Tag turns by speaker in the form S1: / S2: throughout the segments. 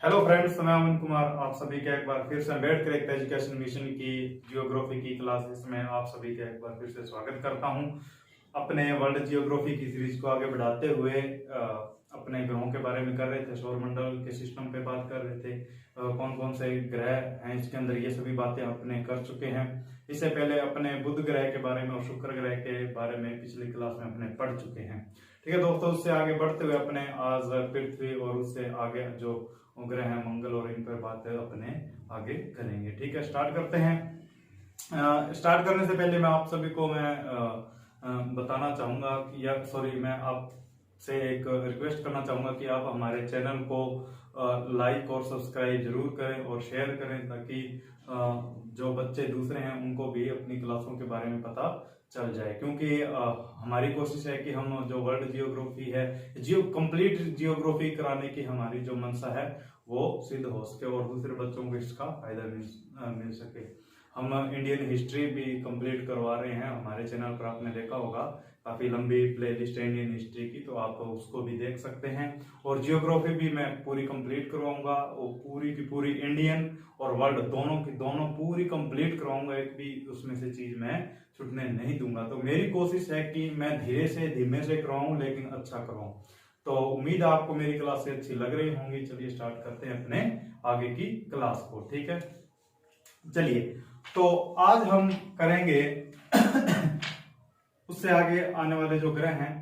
S1: Hello friends, मैं अमन कुमार आप सभी का एक बार फिर से अम्बेडकर एकता एजुकेशन मिशन की जियोग्राफी की क्लासेस में आप सभी का एक बार फिर से स्वागत करता हूं। अपने वर्ल्ड जियोग्राफी की सीरीज को आगे बढ़ाते हुए अपने ग्रहों के बारे में कर रहे थे, सौरमंडल के सिस्टम पे बात कर रहे थे, कौन कौन से ग्रह हैं इसके अंदर, ये सभी बातें अपने कर चुके हैं। इससे पहले अपने बुध ग्रह के बारे में और शुक्र ग्रह के बारे में पिछली क्लास में अपने पढ़ चुके हैं। ठीक है दोस्तों, उससे आगे बढ़ते हुए अपने आज पृथ्वी और उससे आगे जो ग्रह हैं मंगल और इन पर बात अपने आगे करेंगे। ठीक है, स्टार्ट करते हैं। स्टार्ट करने से पहले मैं आप सभी को बताना चाहूंगा कि मैं आपसे एक रिक्वेस्ट करना चाहूंगा कि आप हमारे चैनल को लाइक और सब्सक्राइब जरूर करें और शेयर करें, ताकि जो बच्चे दूसरे हैं उनको भी अपनी क्लासों के बारे में पता चल जाए। क्योंकि हमारी कोशिश है कि हम जो वर्ल्ड जियोग्राफी है, कंप्लीट जियोग्राफी कराने की हमारी जो मंशा है वो सिद्ध हो सके और दूसरे बच्चों को इसका फायदा मिल सके। हम इंडियन हिस्ट्री भी कंप्लीट करवा रहे हैं हमारे चैनल पर, आपने देखा होगा काफी लंबी प्लेलिस्ट है इंडियन हिस्ट्री की, तो आप उसको भी देख सकते हैं। और जियोग्राफी भी मैं पूरी कंप्लीट करवाऊंगा, वो पूरी की पूरी इंडियन और वर्ल्ड दोनों पूरी कंप्लीट करवाऊंगा, एक भी उसमें से चीज मैं छूटने नहीं दूंगा। तो मेरी कोशिश है कि मैं धीमे से करवाऊं लेकिन अच्छा करवाऊं। तो उम्मीद है आपको मेरी क्लास से अच्छी लग रही होंगी। चलिए स्टार्ट करते हैं अपने आगे की क्लास को। ठीक है, चलिए तो आज हम करेंगे उससे आगे आने वाले जो ग्रह हैं।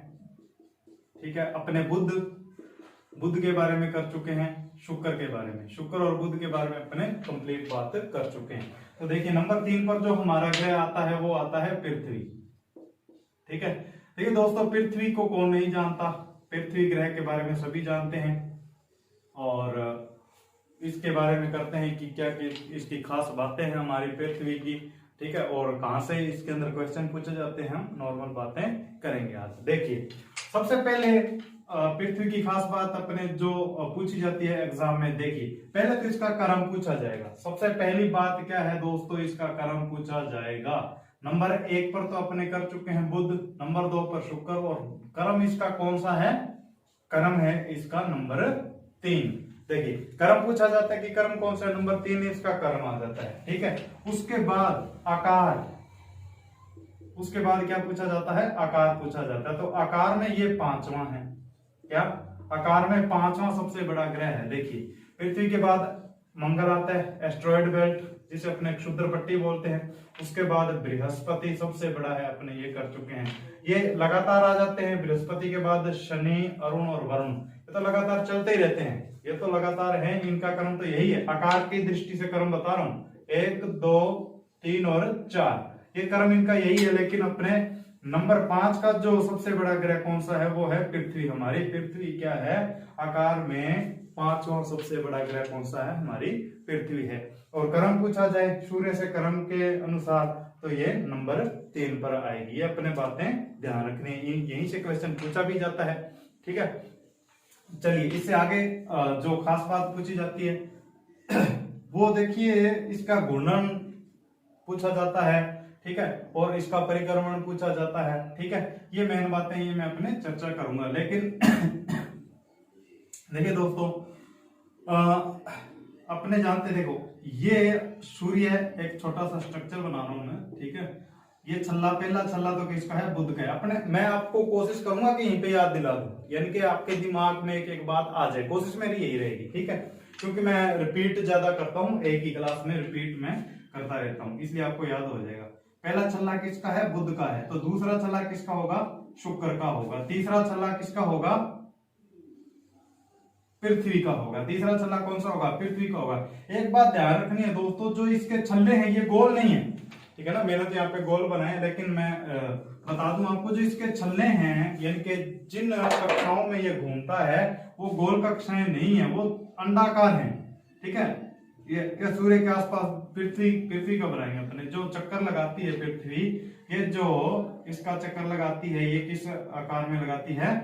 S1: ठीक है, अपने बुध के बारे में कर चुके हैं, शुक्र के बारे में, शुक्र और बुध के बारे में अपने कंप्लीट बात कर चुके हैं। तो देखिए नंबर 3 पर जो हमारा ग्रह आता है वो आता है पृथ्वी। ठीक है, देखिए दोस्तों, पृथ्वी को कौन नहीं जानता, पृथ्वी ग्रह के बारे में सभी जानते हैं और इसके बारे में करते हैं कि क्या इसकी खास बातें हैं हमारी पृथ्वी की। ठीक है, और कहां से इसके अंदर क्वेश्चन पूछे जाते हैं, हम नॉर्मल बातें करेंगे आज। देखिए सबसे पहले पृथ्वी की खास बात अपने जो पूछी जाती है एग्जाम में, देखिए पहले तो इसका क्रम पूछा जाएगा। सबसे पहली बात क्या है दोस्तों, इसका क्रम पूछा जाएगा। नंबर 1 पर तो अपने कर चुके हैं बुध, नंबर 2 पर शुक्र, और क्रम इसका कौन सा है, क्रम है इसका नंबर 3। देखिए क्रम पूछा जाता है कि क्रम कौन सा है, नंबर 3 इसका क्रम आ जाता है। ठीक है, उसके बाद आकार, उसके बाद क्या पूछा जाता है, आकार पूछा जाता है। तो आकार में ये 5वां है, क्या आकार में 5वां सबसे बड़ा ग्रह है। देखिए पृथ्वी के बाद मंगल आता है, एस्ट्रॉयड बेल्ट जिसे अपने क्षुद्र पट्टी बोलते हैं। उसके बाद बृहस्पति सबसे बड़ा है, अपने ये कर चुके हैं। ये लगातार आ जाते हैं, बृहस्पति के बाद शनि, अरुण और वरुण, ये तो लगातार चलते ही रहते हैं, ये तो लगातार है, इनका क्रम तो यही है। आकार की दृष्टि से क्रम बता रहा हूं, 1 2 3 और 4, ये क्रम इनका यही है। लेकिन अपने नंबर 5 का जो सबसे बड़ा ग्रह कौन सा है, वो है पृथ्वी। हमारी पृथ्वी क्या है, आकार में 5वां सबसे बड़ा ग्रह कौन सा है, हमारी पृथ्वी है। और क्रम पूछा जाए सूर्य से क्रम के अनुसार तो ये नंबर 3 पर आएगी। ये अपने बातें ध्यान रखनी, यहीं से क्वेश्चन पूछा भी जाता है। ठीक है, चलिए इससे आगे जो खास बात पूछी जाती है वो देखिए, इसका घूर्णन पूछा जाता है। ठीक है, और इसका परिक्रमण पूछा जाता है। ठीक है, ये मेन बातें ये मैं अपने चर्चा करूंगा। लेकिन देखिए दोस्तों, अपने जानते, देखो ये सूर्य है, एक छोटा सा स्ट्रक्चर बना रहा हूं मैं। ठीक है, ये पहला छल्ला तो किसका है, बुध का है। अपने मैं आपको कोशिश करूंगा कि यहीं पे याद दिला दूं, यानी कि आपके दिमाग में एक बात आ जाए, कोशिश मेरी यही रहेगी। ठीक है, क्योंकि मैं रिपीट ज्यादा करता हूं, एक ही क्लास में रिपीट में करता रहता हूं, इसलिए आपको याद हो जाएगा। पहला छल्ला किसका है, बुध का है, तो दूसरा छल्ला किसका होगा, शुक्र का होगा। तीसरा छल्ला किसका होगा, पृथ्वी का होगा। तीसरा छल्ला कौन सा होगा, पृथ्वी का होगा। एक बात ध्यान रखनी है दोस्तों, जो इसके छल्ले हैं ये गोल नहीं है। ठीक है ना, मैंने तो यहाँ पे गोल बनाए, लेकिन मैं बता दूं आपको, जो इसके छल्ले हैं यानी कि जिन कक्षाओं में ये घूमता है वो गोल कक्षाएं नहीं है, वो अंडाकार है। ठीक है, ये सूर्य के आसपास पृथ्वी का बनाएंगे अपने, जो चक्कर लगाती है पृथ्वी, ये जो इसका चक्कर लगाती है, ये किस आकार में लगाती है,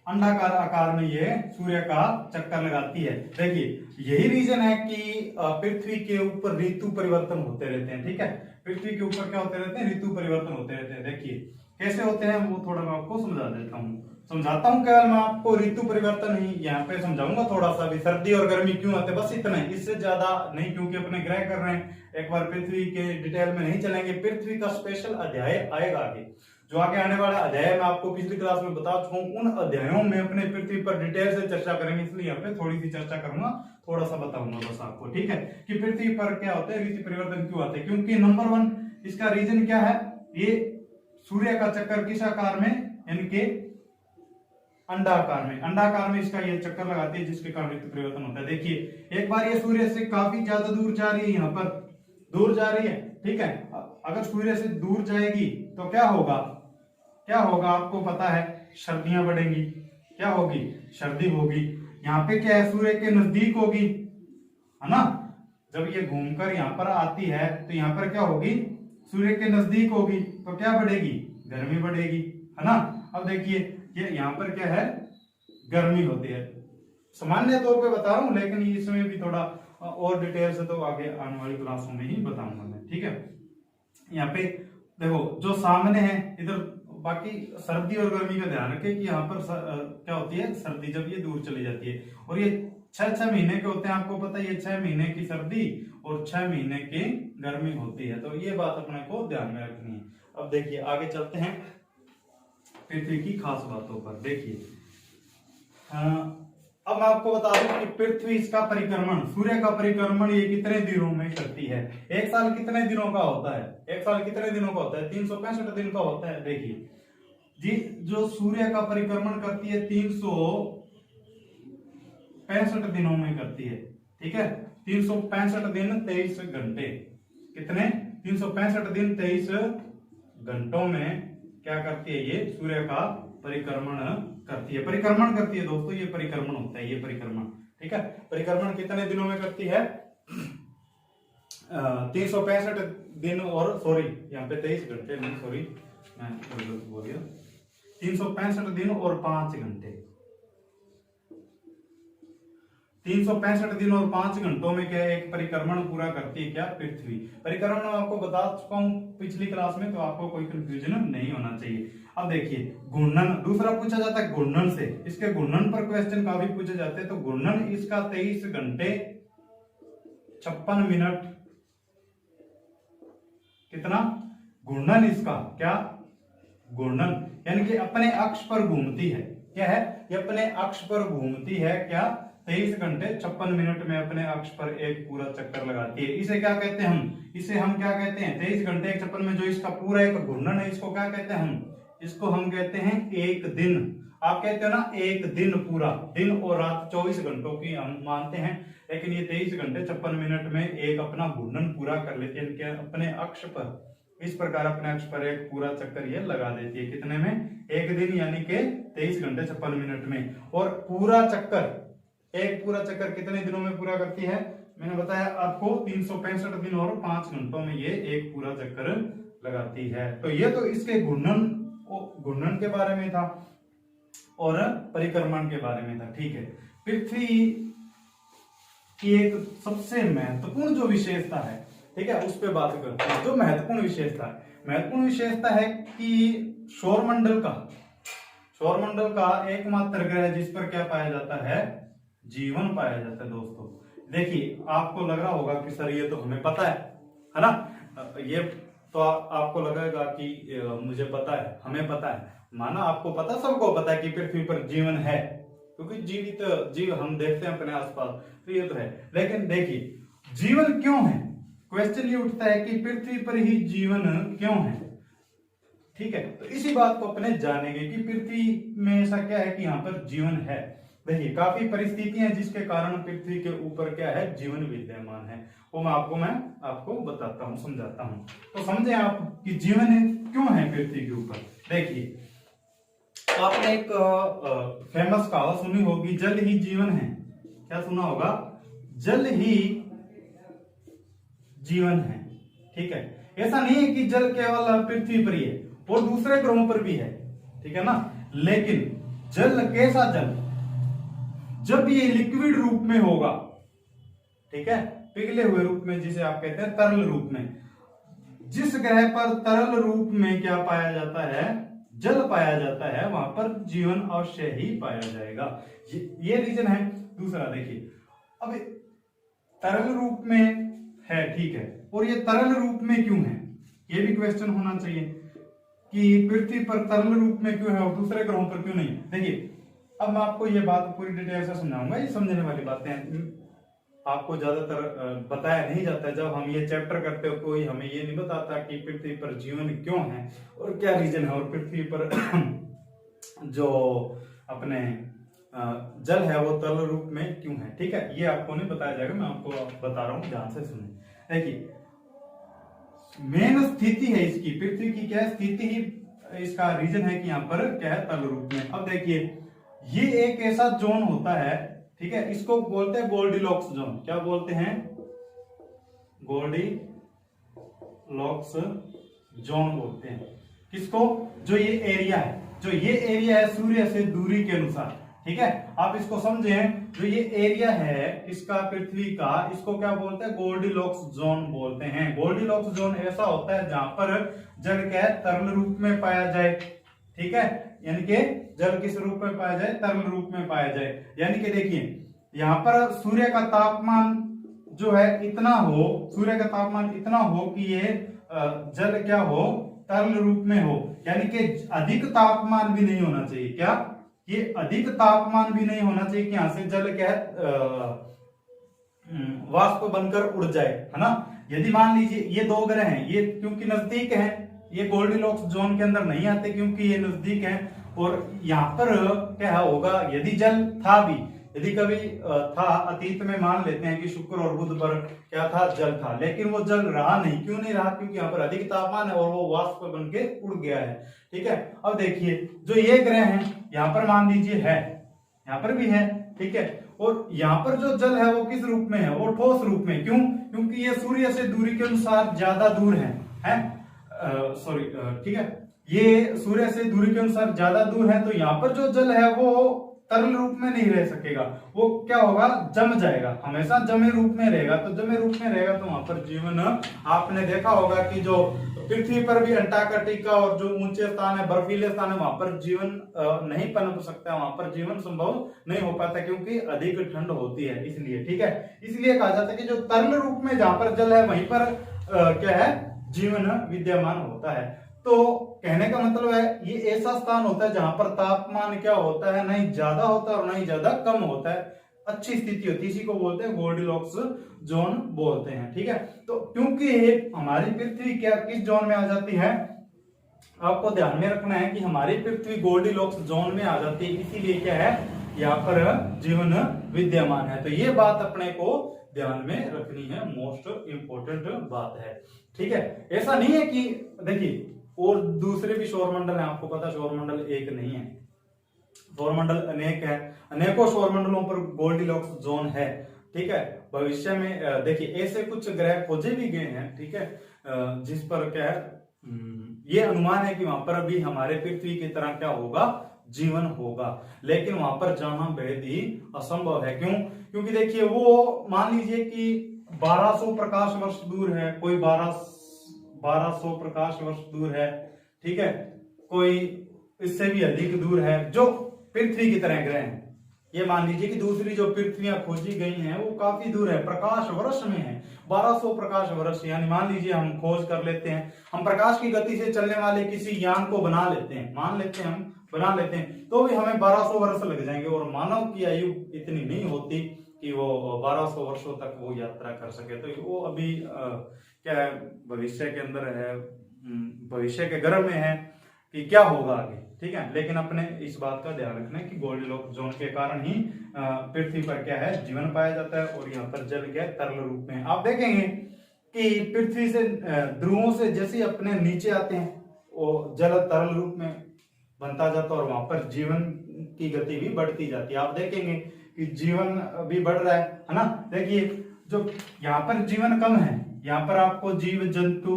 S1: अंडाकार आकार में ये सूर्य का चक्कर लगाती है। देखिए यही रीजन है कि पृथ्वी के ऊपर ऋतु परिवर्तन होते रहते हैं। ठीक है, पृथ्वी के ऊपर क्या होते रहते हैं, ऋतु परिवर्तन होते रहते हैं। देखिए कैसे होते हैं वो थोड़ा मैं आपको समझा देता हूँ। समझाता हूँ केवल मैं आपको ऋतु परिवर्तन ही यहाँ पे समझाऊंगा थोड़ा सा भी, सर्दी और गर्मी क्यों आते हैं, बस इतना है, इससे ज्यादा नहीं, क्योंकि अपने ग्रह कर रहे हैं। एक बार पृथ्वी के डिटेल में नहीं चलेंगे, पृथ्वी का स्पेशल अध्याय आएगा आगे, जो आगे आने वाला अध्याय मैं आपको पिछली क्लास में बता चुका हूँ। उन अध्यायों में अपने पृथ्वी पर डिटेल से चर्चा करेंगे, इसलिए यहाँ पे थोड़ी सी चर्चा करूंगा, थोड़ा सा बताऊंगा बस आपको, ठीक है, कि पृथ्वी पर क्या होता है, ऋतु परिवर्तन क्यों आते हैं। क्योंकि नंबर 1 इसका रीजन क्या है, ये सूर्य का चक्कर किस आकार में, यानी कि अंडाकार में इसका ये चक्कर लगाती है, जिसके कारण ऋतु परिवर्तन होता है। देखिए एक बार ये सूर्य से काफी ज्यादा दूर जा रही है, यहाँ पर दूर जा रही है, ठीक है। अगर सूर्य से दूर जाएगी तो क्या होगा, आपको पता है, सर्दियां बढ़ेंगी, क्या होगी, सर्दी होगी। यहाँ पे क्या है, सूर्य के नजदीक होगी, है ना, जब ये घूमकर यहाँ पर आती है तो यहाँ पर क्या होगी, सूर्य के नजदीक होगी, तो क्या बढ़ेगी, गर्मी बढ़ेगी, है ना। अब देखिए ये यहाँ पर क्या है, गर्मी होती है, सामान्य तौर पे बता रहा हूँ, लेकिन इसमें भी थोड़ा और डिटेल से तो आगे आने वाली क्लासों में ही बताऊंगा मैं, ठीक है। यहाँ पे देखो जो सामने है इधर, बाकी सर्दी और गर्मी का ध्यान रखें कि यहाँ पर क्या होती है, सर्दी जब ये दूर चली जाती है, और ये 6 महीने के होते हैं, आपको पता है, ये 6 महीने की सर्दी और 6 महीने की गर्मी होती है, तो ये बात अपने को ध्यान में रखनी है। अब देखिए आगे चलते हैं पृथ्वी की खास बातों पर। देखिए अब मैं आपको बता दूं कि पृथ्वी इसका परिक्रमण, सूर्य का परिक्रमण ये कितने दिनों में करती है, एक साल कितने दिनों का होता है, 365 दिन का होता है। देखिए जी जो सूर्य का परिक्रमण करती है 365 दिनों में करती है, ठीक है, 365 दिन 23 घंटे, कितने, 365 दिन 23 घंटों में क्या करती है, ये सूर्य का परिक्रमण करती है, दोस्तों, ये परिक्रमण होता है, ये परिक्रमण, ठीक है। परिक्रमण कितने दिनों में करती है, 365 दिन, और सॉरी यहाँ पे 23 घंटे नहीं, सॉरी मैं बोल गया, 365 दिन और 5 घंटे, 365 दिन और 5 घंटों में क्या एक परिक्रमण पूरा करती है, क्या, पृथ्वी। परिक्रमण मैं आपको बता चुका हूं पिछली क्लास में, तो आपको कोई कंफ्यूजन नहीं होना चाहिए। अब देखिए घूर्णन, दूसरा पूछा जाता है घूर्णन से, इसके घूर्णन पर क्वेश्चन काफी पूछे जाते हैं, तो घूर्णन इसका 23 घंटे 56 मिनट, कितना, घूर्णन इसका, क्या, घूर्णन यानी कि अपने अक्ष पर घूमती है, क्या है, ये अपने अक्ष पर घूमती है, क्या, 23 घंटे 56 मिनट में अपने अक्ष पर एक पूरा चक्कर लगाती है। इसे क्या कहते हैं हम, इसे हम क्या कहते हैं, 23 घंटे 56 में जो इसका पूरा एक घूर्णन है, इसको क्या कहते हैं हम, इसको हम कहते हैं एक दिन। आप कहते हो ना एक दिन, पूरा दिन और रात 24 घंटों की हम मानते हैं, लेकिन ये 23 घंटे 56 मिनट में एक अपना घूर्णन पूरा कर लेती है, अपने अक्ष पर, इस प्रकार अपने अक्ष पर एक पूरा चक्कर ये लगा देती है, कितने में, एक दिन, यानी कि 23 घंटे 56 मिनट में। और पूरा चक्कर, एक पूरा चक्कर कितने दिनों में पूरा करती है, मैंने बताया आपको 365 दिन और 5 घंटों में ये एक पूरा चक्कर लगाती है। तो ये तो इसके घूर्णन के बारे में था और परिक्रमण के बारे में था, ठीक है। पृथ्वी की एक सबसे महत्वपूर्ण जो विशेषता है, ठीक है, उस पर बात करते हैं। जो महत्वपूर्ण विशेषता है कि सौरमंडल का एकमात्र ग्रह जिस पर क्या पाया जाता है, जीवन पाया जाता है। दोस्तों देखिए आपको लग रहा होगा कि सर ये तो हमें पता है ना, ये तो आपको लगेगा कि मुझे पता है, हमें पता है, माना आपको पता, सबको पता है कि पृथ्वी पर जीवन है, क्योंकि जीवित जीव हम देखते हैं अपने आसपास, तो ये तो है। लेकिन देखिए जीवन क्यों है, क्वेश्चन ये उठता है कि पृथ्वी पर ही जीवन क्यों है, ठीक है। तो इसी बात को अपने जानेंगे कि पृथ्वी में ऐसा क्या है कि यहाँ पर जीवन है। देखिए काफी परिस्थितियां जिसके कारण पृथ्वी के ऊपर क्या है, जीवन विद्यमान है, वो मैं आपको बताता हूँ, समझाता हूँ, तो समझे आप कि जीवन क्यों है पृथ्वी के ऊपर। देखिए आपने एक फेमस कहावत सुनी होगी, जल ही जीवन है, क्या सुना होगा, जल ही जीवन है, ठीक है। ऐसा नहीं है कि जल केवल पृथ्वी पर ही है और दूसरे ग्रहों पर भी है, ठीक है ना, लेकिन जल, कैसा जल, जब ये लिक्विड रूप में होगा, ठीक है, पिघले हुए रूप में, जिसे आप कहते हैं तरल रूप में। जिस ग्रह पर तरल रूप में क्या पाया जाता है, जल पाया जाता है वहां पर जीवन अवश्य ही पाया जाएगा। ये रीजन है। दूसरा देखिए, अब तरल रूप में है, ठीक है, और ये तरल रूप में क्यों है, ये भी क्वेश्चन होना चाहिए कि पृथ्वी पर तरल रूप में क्यों है और दूसरे ग्रहों पर क्यों नहीं। देखिए, अब मैं आपको ये बात पूरी डिटेल से समझाऊंगा, ये समझने वाली बातें हैं, आपको ज्यादातर बताया नहीं जाता। जब हम ये चैप्टर करते हो कोई हमें ये नहीं बताता कि पृथ्वी पर जीवन क्यों है और क्या रीजन है, और पृथ्वी पर जो अपने जल है वो तरल रूप में क्यों है, ठीक है, ये आपको नहीं बताया जाएगा, मैं आपको बता रहा हूं, ध्यान से सुनिए। देखिए, मेन स्थिति है इसकी, पृथ्वी की क्या स्थिति ही इसका रीजन है कि यहाँ पर क्या है, तरल रूप में। अब देखिए, ये एक ऐसा जोन होता है, ठीक है, इसको बोलते हैं गोल्डीलॉक्स जोन। क्या बोलते हैं? गोल्डीलॉक्स जोन बोलते हैं किसको? जो ये एरिया है, जो ये एरिया है सूर्य से दूरी के अनुसार, ठीक है, आप इसको समझें, जो ये एरिया है इसका पृथ्वी का, इसको क्या बोलते हैं? गोल्डीलॉक्स जोन बोलते हैं। गोल्डीलॉक्स जोन ऐसा होता है जहां पर जल क्या है, तरल रूप में पाया जाए, ठीक है, यानी कि जल किस रूप में पाया जाए? तरल रूप में पाया जाए। यानी कि देखिए, यहाँ पर सूर्य का तापमान जो है इतना हो, सूर्य का तापमान इतना हो कि ये जल क्या हो, तरल रूप में हो, यानी कि अधिक तापमान भी नहीं होना चाहिए। क्या? ये अधिक तापमान भी नहीं होना चाहिए कि यहां से जल क्या है, वाष्प बनकर उड़ जाए, है ना। यदि मान लीजिए ये दो ग्रह हैं, ये क्योंकि नजदीक हैं, ये गोल्डीलॉक्स जोन के अंदर नहीं आते क्योंकि ये नजदीक हैं, और यहाँ पर क्या होगा, यदि जल था भी, यदि कभी था अतीत में, मान लेते हैं कि शुक्र और बुध पर क्या था, जल था, लेकिन वो जल रहा नहीं। क्यों नहीं रहा? क्योंकि यहाँ पर अधिक तापमान है और वो वाष्प बन के उड़ गया है, ठीक है। अब देखिए, जो ये ग्रह हैं, यहाँ पर मान लीजिए है, यहाँ पर भी है, ठीक है, और यहाँ पर जो जल है वो किस रूप में है? वो ठोस रूप में। क्यों? क्योंकि ये सूर्य से दूरी के अनुसार ज्यादा दूर है, सॉरी, ठीक है, ये सूर्य से दूरी के अनुसार ज्यादा दूर है, तो यहाँ पर जो जल है वो तरल रूप में नहीं रह सकेगा, वो क्या होगा, जम जाएगा, हमेशा जमे रूप में रहेगा। तो जमे रूप में रहेगा तो वहां पर जीवन, आपने देखा होगा कि जो पृथ्वी पर भी अंटार्कटिका और जो ऊंचे स्थान है, बर्फीले स्थान है, वहां पर जीवन नहीं पनप सकता, वहां पर जीवन संभव नहीं हो पाता क्योंकि अधिक ठंड होती है, इसलिए, ठीक है। इसलिए कहा जाता है कि जो तरल रूप में जहां पर जल है वहीं पर क्या है, जीवन विद्यमान होता है। तो कहने का मतलब है, ये ऐसा स्थान होता है जहां पर तापमान क्या होता है, नहीं ज्यादा होता है और नहीं ज्यादा कम होता है, अच्छी स्थिति होती है, इसी को बोलते हैं गोल्डीलॉक्स जोन बोलते हैं, ठीक है। तो क्योंकि हमारी पृथ्वी क्या किस जोन में आ जाती है, आपको ध्यान में रखना है कि हमारी पृथ्वी गोल्डीलॉक्स जोन में आ जाती है, इसीलिए क्या है, यहाँ पर जीवन विद्यमान है। तो ये बात अपने को ध्यान में रखनी है, मोस्ट इंपोर्टेंट बात है, ठीक है। ऐसा नहीं है कि देखिए, और दूसरे भी सौरमंडल हैं, आपको पता सौरमंडल एक नहीं है, सौरमंडल अनेक है, अनेकों सौरमंडलों पर गोल्डीलॉक्स जोन है, ठीक है। भविष्य में देखिए ऐसे कुछ ग्रह खोजे भी गए हैं, ठीक है, जिस पर क्या है, ये अनुमान है कि वहां पर अभी हमारे पृथ्वी की तरह क्या होगा, जीवन होगा, लेकिन वहां पर जाना बेहद ही असंभव है। क्यों? क्योंकि देखिए, वो मान लीजिए कि 1200 प्रकाश वर्ष दूर है, कोई 1200 प्रकाश वर्ष दूर है, ठीक है, कोई इससे भी अधिक दूर है, जो पृथ्वी की तरह ग्रह हैं। ये मान लीजिए कि दूसरी जो पृथ्वियां खोजी गई हैं वो काफी दूर है, प्रकाश वर्ष में है, 1200 प्रकाश वर्ष। यानी मान लीजिए हम खोज कर लेते हैं, हम प्रकाश की गति से चलने वाले किसी यान को बना लेते हैं, मान लेते हैं हम बना लेते हैं, तो भी हमें 1200 वर्ष लग जाएंगे, और मानव की आयु इतनी नहीं होती कि वो 1200 वर्षों तक वो यात्रा कर सके। तो वो अभी क्या है, भविष्य के अंदर है, भविष्य के गर्भ में है कि क्या होगा आगे, ठीक है। लेकिन अपने इस बात का ध्यान रखना है कि गोल्डीलॉक्स जोन के कारण ही पृथ्वी पर क्या है, जीवन पाया जाता है, और यहाँ पर जल क्या है, तरल रूप में। आप देखेंगे कि पृथ्वी से ध्रुवों से जैसे अपने नीचे आते हैं, वो जल तरल रूप में बनता जाता है, और वहां पर जीवन की गति भी बढ़ती जाती है। आप देखेंगे कि जीवन भी बढ़ रहा है ना। देखिए, जो यहाँ पर जीवन कम है, यहाँ पर आपको जीव जंतु,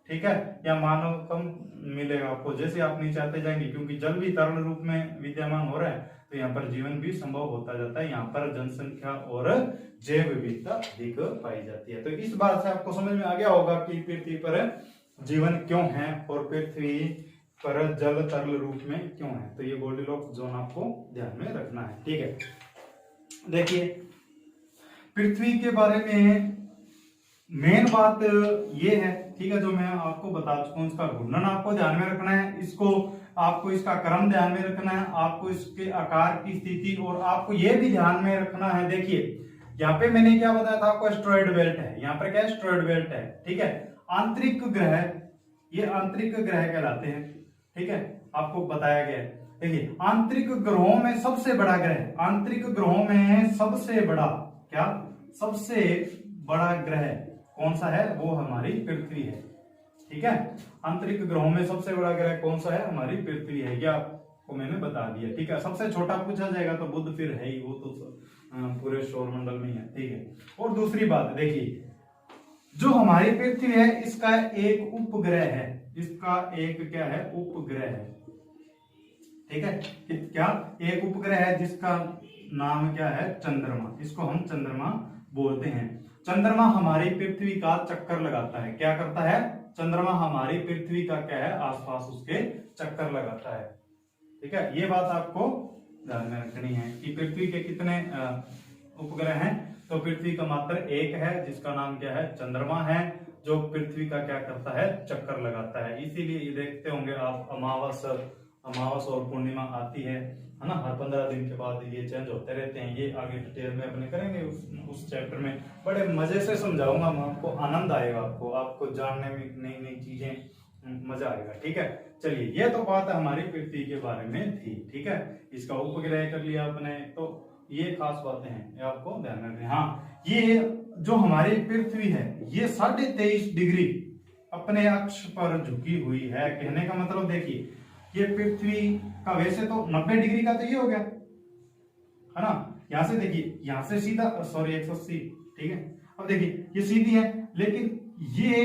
S1: ठीक है, या मानव कम मिलेगा आपको, जैसे आप नीचे आते जाएंगे, क्योंकि जल भी तरल रूप में विद्यमान हो रहा है, तो यहाँ पर जीवन भी संभव होता जाता है, यहाँ पर जनसंख्या और जैव विविधता अधिक पाई जाती है। तो इस बात से आपको समझ में आ गया होगा कि पृथ्वी पर जीवन क्यों है और पृथ्वी परत जल तरल रूप में क्यों है। तो ये गोल्डीलॉक्स जोन आपको ध्यान में रखना है, ठीक है। देखिए पृथ्वी के बारे में मेन बात ये है, ठीक है, जो मैं आपको बता चुका हूं, इसका घूर्णन आपको ध्यान में रखना है, इसको आपको इसका क्रम ध्यान में रखना है, आपको इसके आकार की स्थिति, और आपको ये भी ध्यान में रखना है। देखिए यहाँ पे मैंने क्या बताया था आपको, एस्टेरॉयड बेल्ट है, यहाँ पर क्या एस्टेरॉयड बेल्ट है, ठीक है। आंतरिक ग्रह, ये आंतरिक ग्रह कहलाते हैं, ठीक है, आपको बताया गया है। देखिए आंतरिक ग्रहों में सबसे बड़ा ग्रह, आंतरिक ग्रहों में सबसे बड़ा क्या, सबसे बड़ा ग्रह कौन सा है, वो हमारी पृथ्वी है, ठीक है। आंतरिक ग्रहों में सबसे बड़ा ग्रह कौन सा है, हमारी पृथ्वी है, ये आपको मैंने बता दिया, ठीक है। सबसे छोटा पूछा जाएगा तो बुध फिर है ही, वो तो पूरे सौरमंडल में ही है, ठीक है। और दूसरी बात देखिए, जो हमारी पृथ्वी है इसका एक उपग्रह है, इसका एक क्या है, उपग्रह है, ठीक है। क्या, एक उपग्रह है जिसका नाम क्या है, चंद्रमा, इसको हम चंद्रमा बोलते हैं। चंद्रमा हमारी पृथ्वी का चक्कर लगाता है, क्या करता है, चंद्रमा हमारी पृथ्वी का क्या है, आसपास उसके चक्कर लगाता है, ठीक है। ये बात आपको ध्यान में रखनी है कि पृथ्वी के कितने उपग्रह हैं। तो पृथ्वी का मात्र एक है जिसका नाम क्या है, चंद्रमा है, जो पृथ्वी का क्या करता है, चक्कर लगाता है। इसीलिए ये देखते होंगे आप, अमावस और पूर्णिमा आती है ना, हर 15 दिन के बाद ये चेंज होते रहते हैं। ये आगे डिटेल में अपने करेंगे उस चैप्टर में, बड़े मजे से समझाऊंगा मैं आपको, आनंद आएगा आपको जानने में, नई नई चीजें, मजा आएगा, ठीक है। चलिए ये तो बात हमारी पृथ्वी के बारे में थी, ठीक है। इसका उपग्रह कर लिया आपने, तो ये खास बातें हैं, ये आपको ध्यान में रखना। हाँ, ये जो हमारी पृथ्वी है ये 23.5 डिग्री अपने अक्ष पर झुकी हुई है। कहने का मतलब देखिए, ये पृथ्वी का वैसे तो 90 डिग्री का तो ये हो गया है ना, यहां से देखिए, यहां से सीधा, सॉरी 180, ठीक है। अब देखिए ये सीधी है, लेकिन ये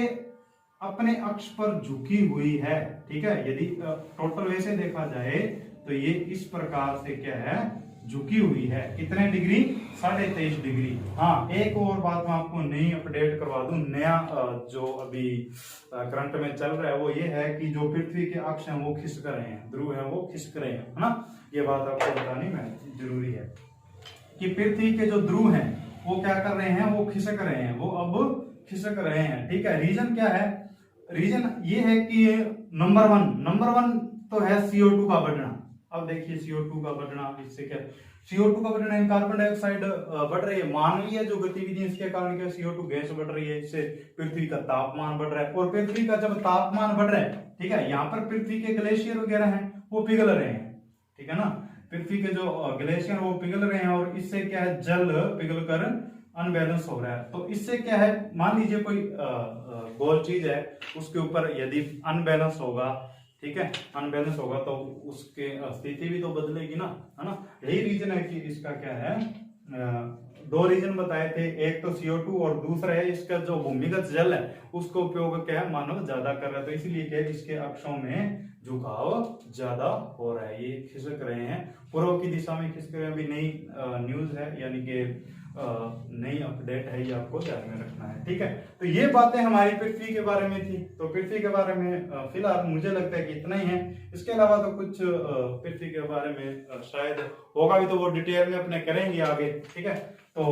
S1: अपने अक्ष पर झुकी हुई है, ठीक है। यदि टोटल वैसे देखा जाए तो ये इस प्रकार से क्या है, झुकी हुई है। कितने डिग्री, 23.5 डिग्री। हाँ, एक और बात मैं आपको नई अपडेट करवा दूं, नया जो अभी करंट में चल रहा है वो ये है कि जो पृथ्वी के अक्ष हैं वो खिसक रहे हैं, ध्रुव है वो खिसक रहे हैं, है ना। ये बात आपको बतानी में जरूरी है कि पृथ्वी के जो ध्रुव हैं वो क्या कर रहे हैं, वो खिसक रहे हैं, वो अब खिसक रहे हैं, ठीक है। रीजन क्या है, रीजन ये है कि नंबर वन तो है CO2 का बढ़ना। अब देखिए CO2 का बढ़ना, इससे क्या, CO2 का बढ़ना, कार्बन डाइऑक्साइड बढ़ रही है, मानवीय जो गतिविधि इसके कारण क्या, CO2 गैस बढ़ रही है, इससे पृथ्वी का तापमान बढ़ रहा है। और पृथ्वी का जब तापमान बढ़ रहा है, ठीक है, यहाँ पर पृथ्वी के ग्लेशियर वगैरह हैं वो पिघल रहे हैं, ठीक है ना। पृथ्वी के जो ग्लेशियर वो पिघल रहे हैं, और इससे क्या है, जल पिघल कर अनबैलेंस हो रहा है। तो इससे क्या है, मान लीजिए कोई गोल चीज है, उसके ऊपर यदि अनबैलेंस होगा, ठीक है, अनबैलेंस होगा तो उसके स्थिति भी तो बदलेगी ना, है ना। यही रीजन है कि इसका क्या है, दो रीजन बताए थे, एक तो CO2 और दूसरा है इसका जो भूमिगत जल है उसको उपयोग क्या है, मानव ज्यादा कर रहा है, तो इसलिए क्या है, इसके अक्षों में झुकाव ज्यादा हो रहा है, ये खिसक रहे हैं, पूर्व की दिशा में खिसक रहे हैं। अभी नई न्यूज है, यानी कि नई अपडेट है, ये आपको ध्यान में रखना है, ठीक है। तो ये बातें हमारी पृथ्वी के बारे में थी। तो पृथ्वी के बारे में फिलहाल मुझे लगता है कि इतना ही है, इसके अलावा तो कुछ पृथ्वी के बारे में शायद होगा भी, तो वो डिटेल में अपने करेंगे आगे, ठीक है। तो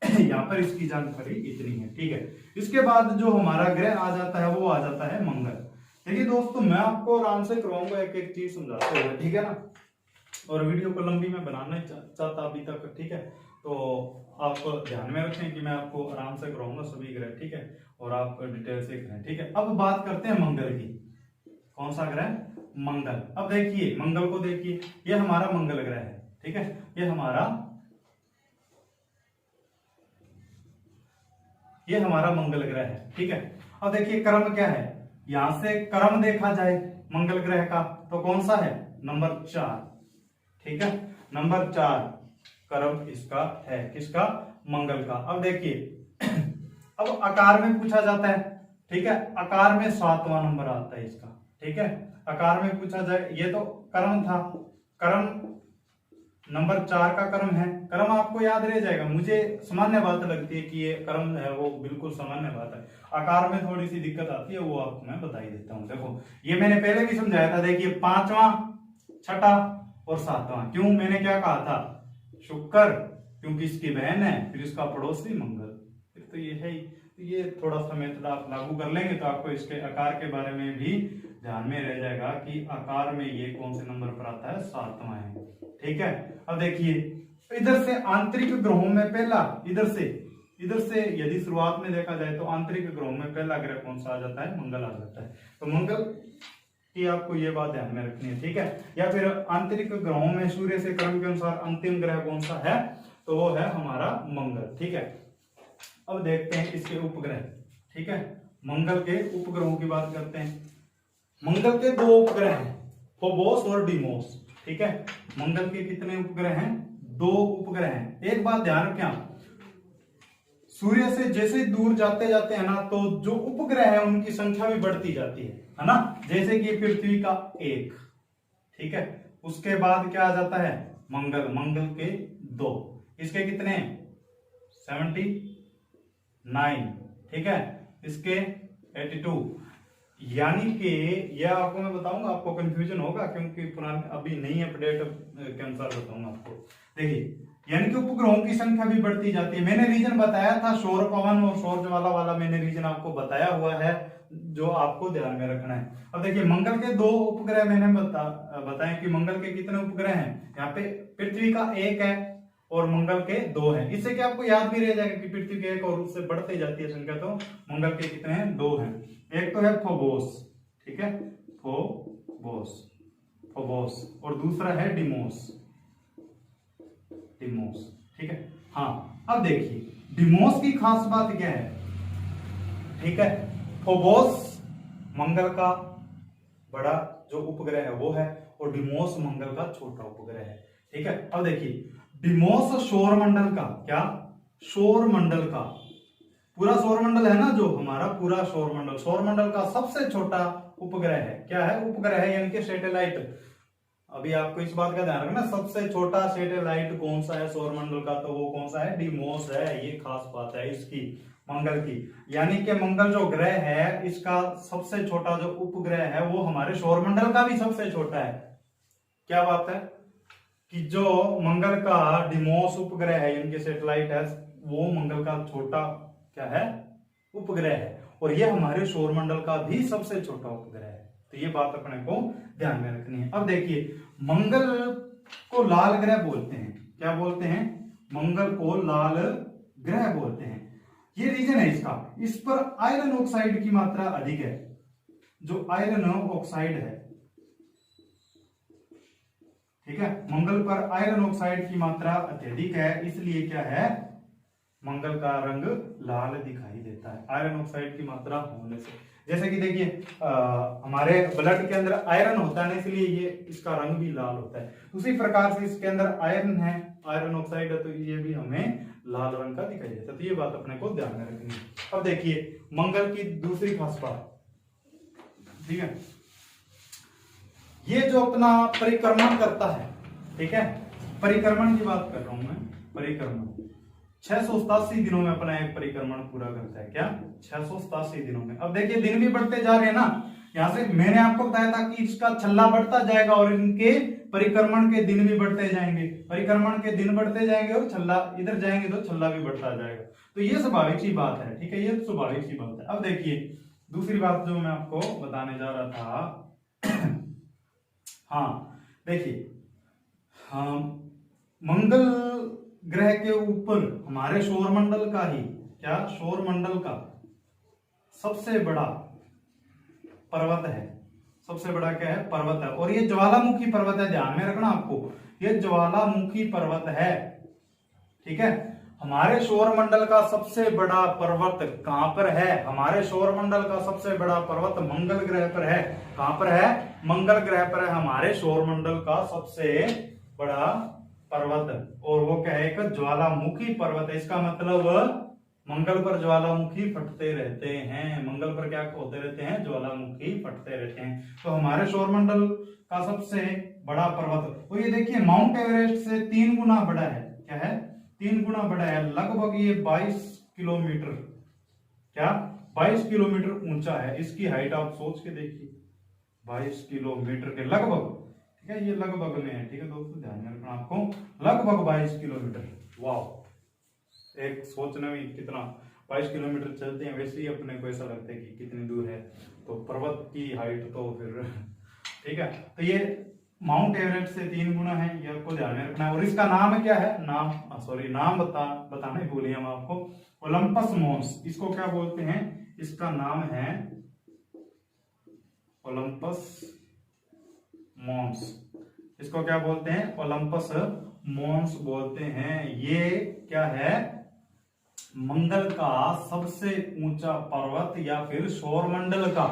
S1: यहाँ पर इसकी जानकारी इतनी है, ठीक है। इसके बाद जो हमारा ग्रह आ जाता है वो आ जाता है मंगल। देखिए दोस्तों, मैं आपको आराम से करवाऊंगा, एक एक चीज समझाते हुए, ठीक है ना। और वीडियो को लंबी मैं बनाना चाहता अभी तक, ठीक है। तो आप ध्यान में रखें कि मैं आपको आराम से कराऊंगा सभी ग्रह, ठीक है, और आप डिटेल से करें, ठीक है। अब बात करते हैं मंगल की। कौन सा ग्रह, मंगल। अब देखिए मंगल को देखिए, ये हमारा मंगल ग्रह है, ठीक है, ये हमारा मंगल ग्रह है, ठीक है। अब देखिए क्रम क्या है, यहां से क्रम देखा जाए मंगल ग्रह का तो कौन सा है, नंबर 4, ठीक है, नंबर 4 क्रम इसका है, किसका, मंगल का। अब देखिए अब आकार में पूछा जाता है, ठीक है, आकार में 7वां नंबर आता है इसका, ठीक है। आकार में पूछा जाए, ये तो क्रम था, क्रम नंबर 4 का क्रम है। क्रम आपको याद रह जाएगा, मुझे सामान्य बात लगती है कि ये क्रम है वो बिल्कुल सामान्य बात है, आकार में थोड़ी सी दिक्कत आती है, वो आपको मैं बता ही देता हूँ। देखो ये मैंने पहले भी समझाया था, देखिए 5वां, 6ठा और 7वां। क्यों, मैंने क्या कहा था, शुक्र, क्योंकि इसकी बहन है, फिर इसका पड़ोसी मंगल, फिर तो ये है ही। तो ये थोड़ा सा मेथड आप लागू कर लेंगे तो आपको इसके आकार के बारे में भी ध्यान में रह जाएगा कि आकार में ये कौन से नंबर पर आता है, 7वां है। ठीक है, अब देखिए इधर से आंतरिक ग्रहों में पहला, इधर से यदि शुरुआत में देखा जाए तो आंतरिक ग्रहों में पहला ग्रह कौन सा आ जाता है, मंगल आ जाता है। तो मंगल की आपको ये बात ध्यान में रखनी है। ठीक है, या फिर आंतरिक ग्रहों में सूर्य से क्रम के अनुसार अंतिम ग्रह कौन सा है, तो वो है हमारा मंगल। ठीक है, अब देखते हैं इसके उपग्रह। ठीक है, मंगल के उपग्रहों की बात करते हैं। मंगल के 2 उपग्रह हैं, फोबोस और डीमोस। ठीक है, मंगल के कितने उपग्रह हैं, 2 उपग्रह हैं। एक बात ध्यान रखें, सूर्य से जैसे दूर जाते जाते हैं ना, तो जो उपग्रह है उनकी संख्या भी बढ़ती जाती है ना। जैसे कि पृथ्वी का 1, ठीक है, उसके बाद क्या आ जाता है, मंगल के 2, इसके कितने 79, ठीक है, इसके 82। यानी कि यह आपको मैं बताऊंगा, आपको कंफ्यूजन होगा क्योंकि पुराने अभी नई अपडेट के अनुसार बताऊंगा आपको। देखिए यानी कि उपग्रहों की संख्या भी बढ़ती जाती है। मैंने रीजन बताया था, सौर पवन और सौर ज्वाला वाला मैंने रीजन आपको बताया हुआ है, जो आपको ध्यान में रखना है। अब देखिए मंगल के 2 उपग्रह मैंने बताया कि मंगल के कितने उपग्रह हैं, यहाँ पे पृथ्वी का 1 है और मंगल के 2 हैं। इससे क्या आपको याद भी रह जाएगा कि पृथ्वी के 1 और उससे बढ़ती जाती है संख्या, तो मंगल के कितने हैं, 2 हैं। एक तो है फोबोस, ठीक है, फोबोस और दूसरा है डिमोस। ठीक है, हाँ अब देखिए डिमोस की खास बात क्या है। ठीक है, फोबोस मंगल का बड़ा जो उपग्रह है वो है, और डिमोस मंगल का छोटा उपग्रह है। ठीक है, अब देखिए डिमोस सौरमंडल का, क्या सौरमंडल का, पूरा सौरमंडल है ना जो हमारा पूरा सौरमंडल का सबसे छोटा उपग्रह है। क्या है, उपग्रह है यानी कि सैटेलाइट। अभी आपको इस बात का ध्यान रखना, सबसे छोटा सैटेलाइट कौन सा है सौरमंडल का, तो वो कौन सा है, डिमोस है। ये खास बात है इसकी, मंगल की। यानी कि मंगल जो ग्रह है इसका सबसे छोटा जो उपग्रह है वो हमारे सौरमंडल का भी सबसे छोटा है। क्या बात है कि जो मंगल का डिमोस उपग्रह है यानी कि सैटेलाइट है, वो मंगल का छोटा क्या है, उपग्रह है, और ये हमारे सौरमंडल का भी सबसे छोटा उपग्रह है। तो ये बात अपने को ध्यान में रखनी है। अब देखिए मंगल को लाल ग्रह बोलते हैं। क्या बोलते हैं, मंगल को लाल ग्रह बोलते हैं। ये रीजन है इसका, इस पर आयरन ऑक्साइड की मात्रा अधिक है। जो आयरन ऑक्साइड है, ठीक है, मंगल पर आयरन ऑक्साइड की मात्रा अत्यधिक है, इसलिए क्या है, मंगल का रंग लाल दिखाई देता है आयरन ऑक्साइड की मात्रा होने से। जैसे कि देखिए हमारे ब्लड के अंदर आयरन होता है ना, इसलिए ये इसका रंग भी लाल होता है। उसी प्रकार से इसके अंदर आयरन है, आयरन ऑक्साइड है, तो ये भी हमें लाल रंग का दिखाई देता है। तो ये बात अपने को ध्यान में रखनी है। अब देखिए मंगल की दूसरी खास बात, ठीक है, ये जो अपना परिक्रमण करता है, ठीक है, परिक्रमण की बात कर रहा हूं मैं, परिक्रमण 687 दिनों में अपना एक परिक्रमण पूरा करता है। क्या 687 दिनों में। अब देखिए दिन भी बढ़ते जा रहे हैं ना, यहां से मैंने आपको बताया था कि इसका छल्ला बढ़ता जाएगा और इनके परिक्रमण के दिन भी बढ़ते जाएंगे, परिक्रमण के दिन बढ़ते जाएंगे और छल्ला इधर जाएंगे तो छल्ला भी बढ़ता जाएगा। तो ये स्वाभाविक सी बात है, ठीक है, ये स्वाभाविक सी बात है। अब देखिए दूसरी बात जो मैं आपको बताने जा रहा था, हाँ देखिए, हाँ मंगल ग्रह के ऊपर हमारे सौरमंडल का ही, क्या सौरमंडल का सबसे बड़ा पर्वत है। सबसे बड़ा क्या है, पर्वत है, और ये ज्वालामुखी पर्वत है। ध्यान में रखना आपको, ये ज्वालामुखी पर्वत है। ठीक है, हमारे सौरमंडल का सबसे बड़ा पर्वत कहां पर है, हमारे सौरमंडल का सबसे बड़ा पर्वत मंगल ग्रह पर है। कहां पर है, मंगल ग्रह पर है हमारे सौरमंडल का सबसे बड़ा पर्वत, और वो क्या है, एक ज्वालामुखी पर्वत है। इसका मतलब मंगल पर ज्वालामुखी फटते रहते हैं। मंगल पर क्या होते रहते हैं? ज्वालामुखी फटते रहते हैं। तो हमारे सौरमंडल का सबसे बड़ा पर्वत, तो ये देखिए माउंट एवरेस्ट से 3 गुना बड़ा है। क्या है? 3 गुना बड़ा है। लगभग ये 22 किलोमीटर, क्या 22 किलोमीटर ऊंचा है। इसकी हाइट आप सोच के देखिए, 22 किलोमीटर के लगभग, ठीक है, ये लगभग में है, ठीक है दोस्तों, ध्यान में रखना आपको, लगभग 22 किलोमीटर। वाह, एक सोचने में कितना 22 किलोमीटर चलते हैं, वैसे ही अपने को ऐसा लगता है कि कितनी दूर है। तो पर्वत की हाइट तो फिर ठीक है। तो ये माउंट एवरेस्ट से 3 गुना है, ये आपको ध्यान में रखना है। और इसका नाम क्या है? नाम बताने भूले हम आपको, ओलंपस मॉन्स। इसको क्या बोलते हैं? इसका नाम है ओलंपस मॉन्स। इसको क्या बोलते हैं? ओलंपस मॉन्स बोलते हैं। ये क्या है? मंगल का सबसे ऊंचा पर्वत, या फिर सौरमंडल का,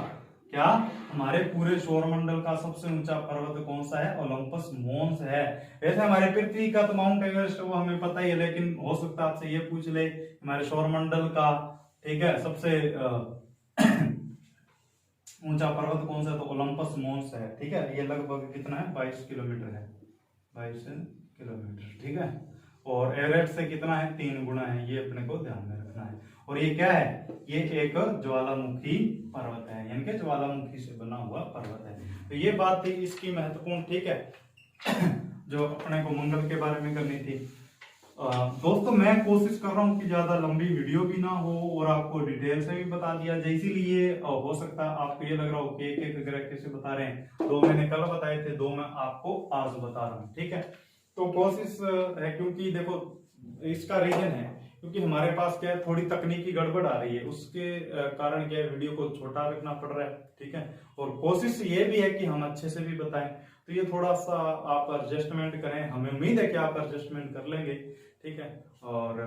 S1: क्या हमारे पूरे सौरमंडल का सबसे ऊंचा पर्वत कौन सा है? ओलंपस मॉन्स है। वैसे हमारे पृथ्वी का तो माउंट एवरेस्ट वो हमें पता ही है, लेकिन हो सकता है आपसे ये पूछ ले हमारे सौरमंडल का, ठीक है, सबसे ऊंचा पर्वत कौन सा है? तो ओलंपस मॉन्स है, ठीक है। ये लगभग कितना है? 22 किलोमीटर है, 22 किलोमीटर, ठीक है। और एवरेस्ट से कितना है? 3 गुना है। ये अपने को ध्यान में रखना है। और ये क्या है? ये एक ज्वालामुखी पर्वत है, यानी कि ज्वालामुखी से बना हुआ पर्वत है। तो ये बात थी इसकी महत्वपूर्ण, ठीक है, जो अपने को मंगल के बारे में करनी थी। दोस्तों मैं कोशिश कर रहा हूँ कि ज्यादा लंबी वीडियो भी ना हो और आपको डिटेल से भी बता दिया जाए, इसीलिए हो सकता है आपको ये लग रहा हो कि एक ग्रह कैसे बता रहे हैं। 2 मैंने कल बताए थे, 2 मैं आपको आज बता रहा हूँ, ठीक है। तो कोशिश है, क्योंकि देखो इसका रीजन है क्योंकि हमारे पास क्या है, थोड़ी तकनीकी गड़बड़ आ रही है, उसके कारण क्या है, वीडियो को छोटा रखना पड़ रहा है, ठीक है। और कोशिश ये भी है कि हम अच्छे से भी बताएं, तो ये थोड़ा सा आप एडजस्टमेंट करें। हमें उम्मीद है कि आप एडजस्टमेंट कर लेंगे, ठीक है। और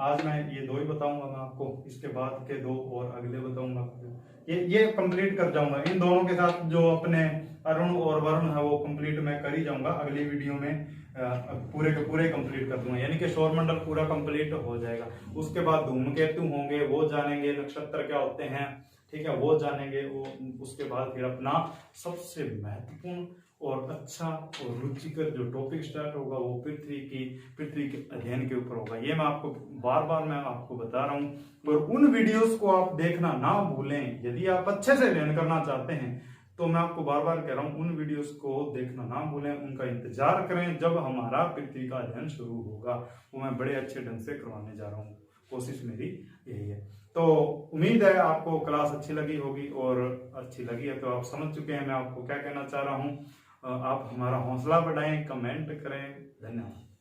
S1: आज मैं ये 2 ही बताऊंगा मैं आपको, इसके बाद के 2 और अगले बताऊंगा। ये कंप्लीट कर जाऊंगा। इन दोनों के साथ जो अपने अरुण और वरुण है वो कंप्लीट मैं कर ही जाऊंगा। अगली वीडियो में पूरे के पूरे कंप्लीट कर दूंगा, यानी कि सौरमंडल पूरा कंप्लीट हो जाएगा। उसके बाद धूमकेतु होंगे, वो जानेंगे, नक्षत्र क्या होते हैं, ठीक है, वो जानेंगे। वो उसके बाद फिर अपना सबसे महत्वपूर्ण और अच्छा और रुचिकर जो टॉपिक स्टार्ट होगा वो पृथ्वी के अध्ययन के ऊपर होगा। ये मैं आपको बार बार मैं आपको बता रहा हूँ। और उन वीडियोस को आप देखना ना भूलें। यदि आप अच्छे से अध्ययन करना चाहते हैं तो मैं आपको बार बार कह रहा हूँ, उन वीडियोस को देखना ना भूलें, उनका इंतजार करें। जब हमारा पृथ्वी का अध्ययन शुरू होगा वो मैं बड़े अच्छे ढंग से करवाने जा रहा हूँ, कोशिश मेरी यही है। तो उम्मीद है आपको क्लास अच्छी लगी होगी, और अच्छी लगी है तो आप समझ चुके हैं मैं आपको क्या कहना चाह रहा हूँ। आप हमारा हौसला बढ़ाएं, कमेंट करें। धन्यवाद।